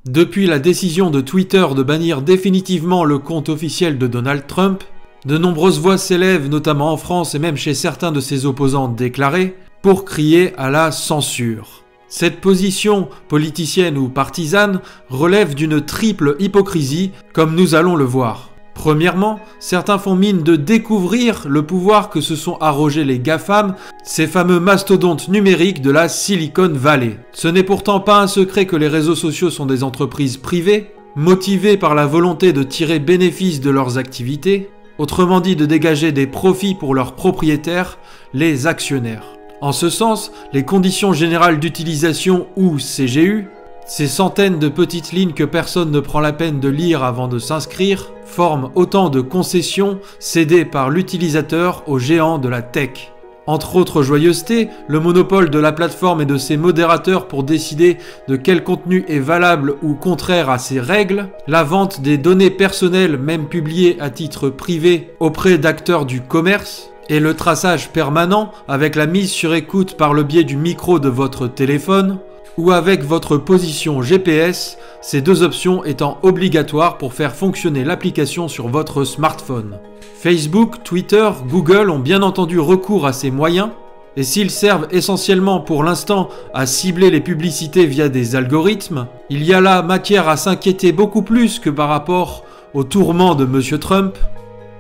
Depuis la décision de Twitter de bannir définitivement le compte officiel de Donald Trump, de nombreuses voix s'élèvent, notamment en France et même chez certains de ses opposants déclarés, pour crier à la censure. Cette position, politicienne ou partisane, relève d'une triple hypocrisie, comme nous allons le voir. Premièrement, certains font mine de découvrir le pouvoir que se sont arrogés les GAFAM, ces fameux mastodontes numériques de la Silicon Valley. Ce n'est pourtant pas un secret que les réseaux sociaux sont des entreprises privées, motivées par la volonté de tirer bénéfice de leurs activités, autrement dit de dégager des profits pour leurs propriétaires, les actionnaires. En ce sens, les conditions générales d'utilisation ou CGU, ces centaines de petites lignes que personne ne prend la peine de lire avant de s'inscrire, forment autant de concessions cédées par l'utilisateur aux géants de la tech. Entre autres joyeusetés, le monopole de la plateforme et de ses modérateurs pour décider de quel contenu est valable ou contraire à ses règles, la vente des données personnelles même publiées à titre privé auprès d'acteurs du commerce, et le traçage permanent avec la mise sur écoute par le biais du micro de votre téléphone, ou avec votre position GPS, ces deux options étant obligatoires pour faire fonctionner l'application sur votre smartphone. Facebook, Twitter, Google ont bien entendu recours à ces moyens, et s'ils servent essentiellement pour l'instant à cibler les publicités via des algorithmes, il y a là matière à s'inquiéter beaucoup plus que par rapport au tourment de M. Trump,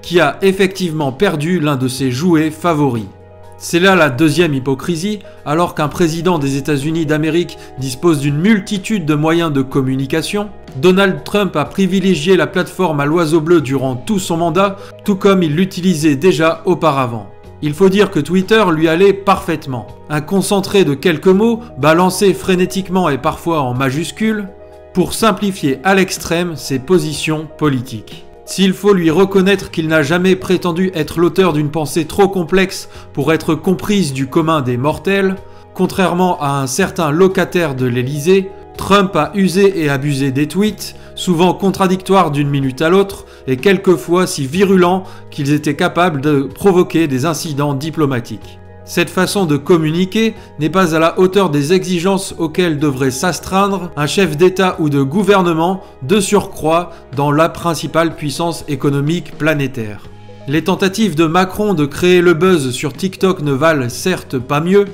qui a effectivement perdu l'un de ses jouets favoris. C'est là la deuxième hypocrisie, alors qu'un président des États-Unis d'Amérique dispose d'une multitude de moyens de communication, Donald Trump a privilégié la plateforme à l'oiseau bleu durant tout son mandat, tout comme il l'utilisait déjà auparavant. Il faut dire que Twitter lui allait parfaitement. Un concentré de quelques mots, balancés frénétiquement et parfois en majuscules, pour simplifier à l'extrême ses positions politiques. S'il faut lui reconnaître qu'il n'a jamais prétendu être l'auteur d'une pensée trop complexe pour être comprise du commun des mortels, contrairement à un certain locataire de l'Élysée, Trump a usé et abusé des tweets, souvent contradictoires d'une minute à l'autre, et quelquefois si virulents qu'ils étaient capables de provoquer des incidents diplomatiques. Cette façon de communiquer n'est pas à la hauteur des exigences auxquelles devrait s'astreindre un chef d'État ou de gouvernement, de surcroît dans la principale puissance économique planétaire. Les tentatives de Macron de créer le buzz sur TikTok ne valent certes pas mieux,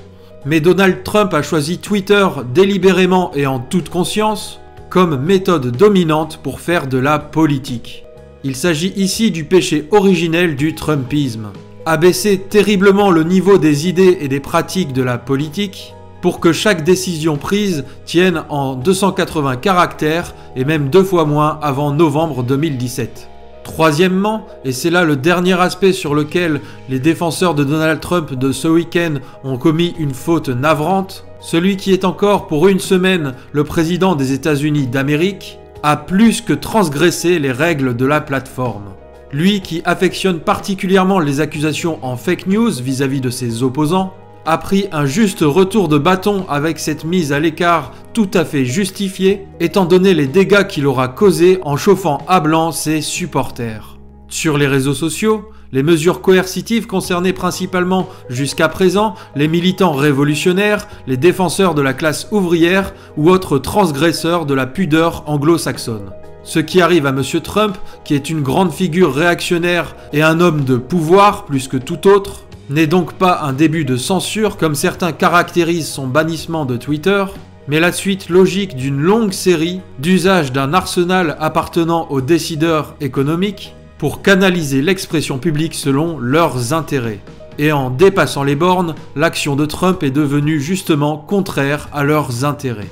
mais Donald Trump a choisi Twitter délibérément et en toute conscience comme méthode dominante pour faire de la politique. Il s'agit ici du péché originel du Trumpisme. Abaisser terriblement le niveau des idées et des pratiques de la politique pour que chaque décision prise tienne en 280 caractères et même 2 fois moins avant novembre 2017. Troisièmement, et c'est là le dernier aspect sur lequel les défenseurs de Donald Trump de ce week-end ont commis une faute navrante, celui qui est encore pour une semaine le président des États-Unis d'Amérique a plus que transgressé les règles de la plateforme. Lui qui affectionne particulièrement les accusations en fake news vis-à-vis de ses opposants, a pris un juste retour de bâton avec cette mise à l'écart tout à fait justifiée, étant donné les dégâts qu'il aura causés en chauffant à blanc ses supporters. Sur les réseaux sociaux, les mesures coercitives concernaient principalement, jusqu'à présent, les militants révolutionnaires, les défenseurs de la classe ouvrière ou autres transgresseurs de la pudeur anglo-saxonne. Ce qui arrive à M. Trump, qui est une grande figure réactionnaire et un homme de pouvoir plus que tout autre, n'est donc pas un début de censure comme certains caractérisent son bannissement de Twitter, mais la suite logique d'une longue série d'usages d'un arsenal appartenant aux décideurs économiques pour canaliser l'expression publique selon leurs intérêts. Et en dépassant les bornes, l'action de Trump est devenue justement contraire à leurs intérêts.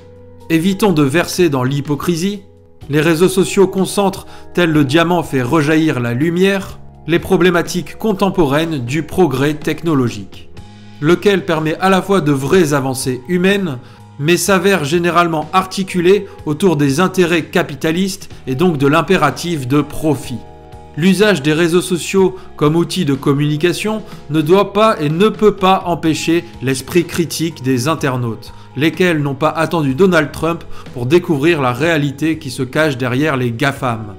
Évitons de verser dans l'hypocrisie. Les réseaux sociaux concentrent, tel le diamant fait rejaillir la lumière, les problématiques contemporaines du progrès technologique, lequel permet à la fois de vraies avancées humaines, mais s'avère généralement articulé autour des intérêts capitalistes et donc de l'impératif de profit. L'usage des réseaux sociaux comme outil de communication ne doit pas et ne peut pas empêcher l'esprit critique des internautes, lesquels n'ont pas attendu Donald Trump pour découvrir la réalité qui se cache derrière les GAFAM.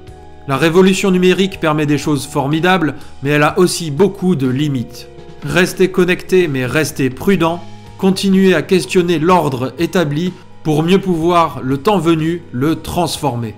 La révolution numérique permet des choses formidables, mais elle a aussi beaucoup de limites. Restez connectés mais restez prudents, continuez à questionner l'ordre établi pour mieux pouvoir, le temps venu, le transformer.